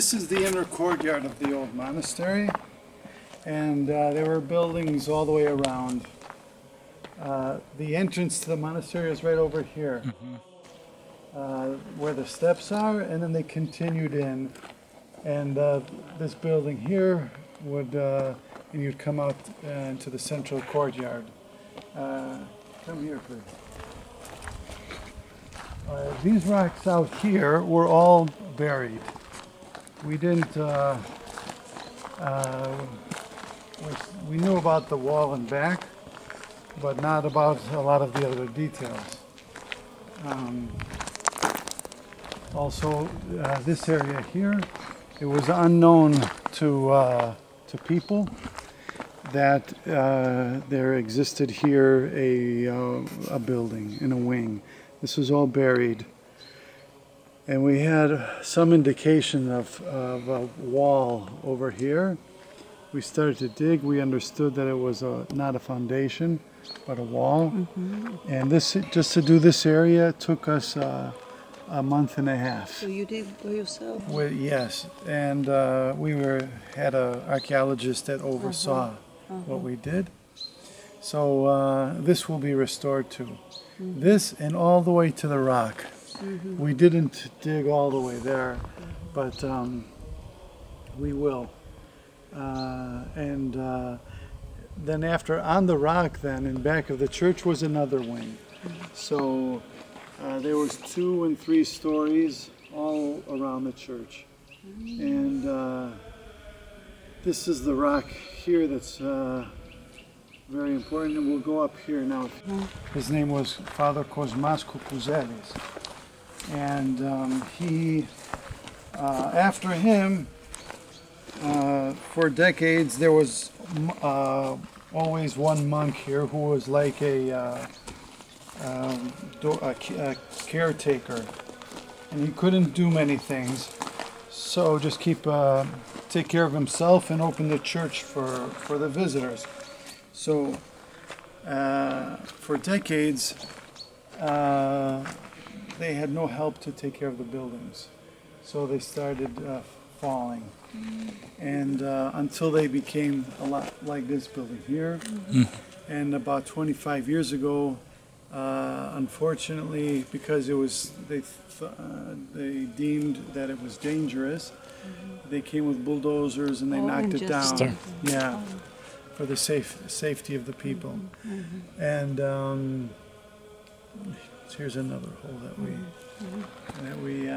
This is the inner courtyard of the old monastery, and there were buildings all the way around. The entrance to the monastery is right over here, where the steps are, and then they continued in. And this building here would, and you'd come out into the central courtyard. Come here, please. These rocks out here were all buried. We didn't, we knew about the wall and back, but not about a lot of the other details. Also, this area here, it was unknown to people that there existed here a building in a wing. This was all buried. And we had some indication of a wall over here. We started to dig. We understood that it was not a foundation, but a wall. And this, just to do this area, took us a month and a half. So you did by yourself? Yes, and we had an archaeologist that oversaw what we did. So this will be restored too. This and all the way to the rock. We didn't dig all the way there, but we will. And then after, on the rock then, in back of the church was another wing. So there was 2 and 3 stories all around the church. And this is the rock here that's very important, and we'll go up here now. His name was Father Cosmas Cucuzeles. And he, after him, for decades, there was always one monk here who was like a caretaker, and he couldn't do many things, so just take care of himself and open the church for the visitors. So for decades, they had no help to take care of the buildings, so they started falling, and until they became a lot like this building here. And about 25 years ago, unfortunately, because it was they deemed that it was dangerous, they came with bulldozers and they knocked it down. Yeah, for the safety of the people. And here's another hole that we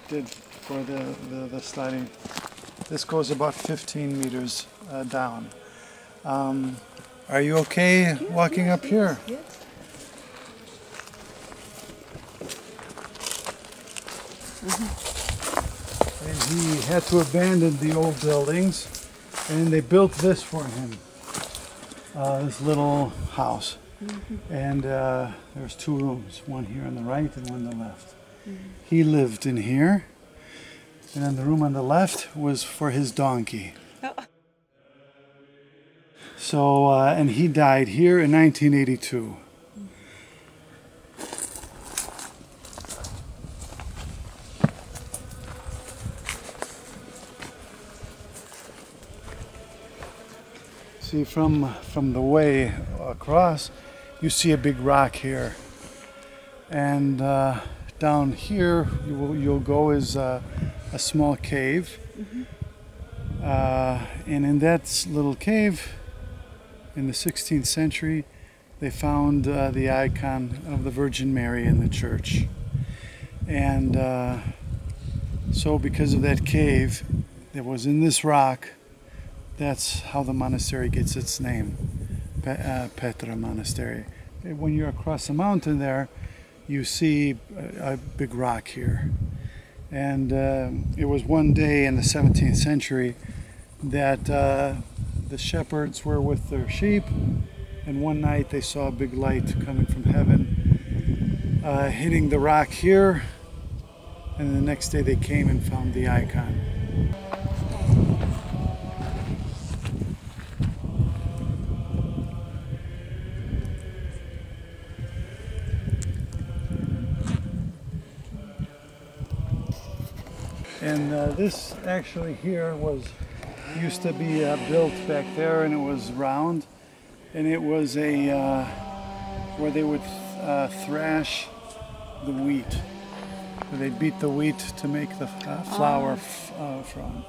did for the sliding. This goes about 15 meters down. Are you okay walking up here? Yes. And he had to abandon the old buildings, and they built this for him, this little house. And there's 2 rooms, one here on the right and one on the left. He lived in here, and then the room on the left was for his donkey. So, and he died here in 1982. See, from the way across, you see a big rock here, and down here you'll go is a small cave, and in that little cave, in the 16th century, they found the icon of the Virgin Mary in the church, and so because of that cave that was in this rock, that's how the monastery gets its name, Petras Monastery. When you're across the mountain there, you see a big rock here. And it was one day in the 17th century that the shepherds were with their sheep, and one night they saw a big light coming from heaven, hitting the rock here, and the next day they came and found the icon. And this actually here used to be built back there, and it was round, and it was a where they would thrash the wheat. They beat the wheat to make the flour from.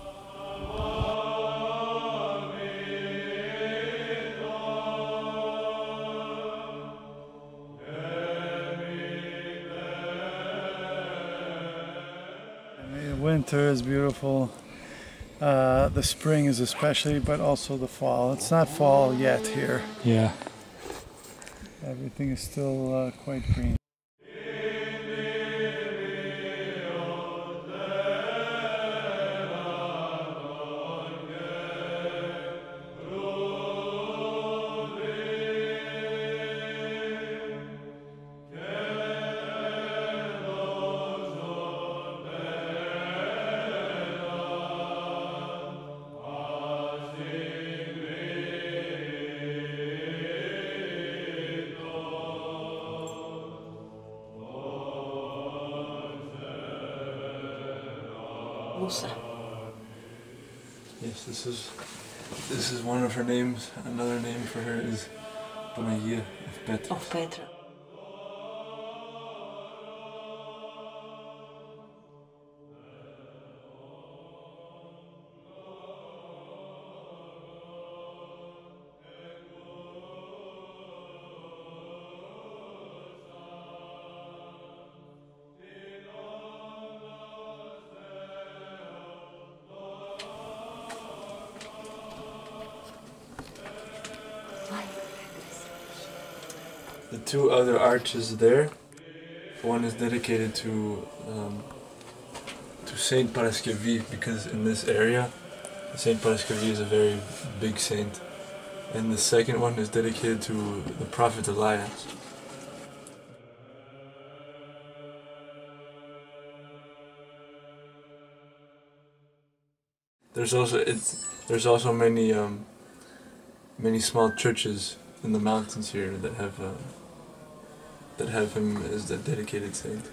And the winter is beautiful. The spring is especially, but also the fall. It's not fall yet here. Yeah. Everything is still quite green. Yes, this is one of her names. Another name for her is Panagia of Petras. Of Petra. The two other arches there, one is dedicated to Saint Paraskevi, because in this area, Saint Paraskevi is a very big saint, and the second one is dedicated to the prophet Elias. There's also many small churches in the mountains here that have him as the dedicated saint.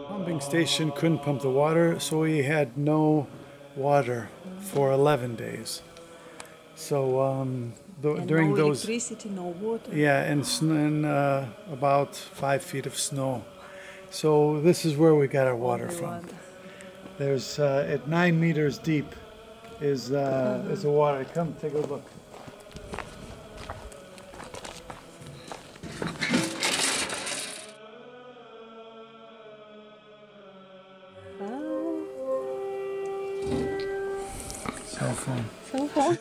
Pumping station couldn't pump the water, so we had no water for 11 days. So during no those electricity, no water. yeah, and about 5 feet of snow. So this is where we got our water from. There's at 9 meters deep is the water. Come take a look. Cell phone. Cell phone.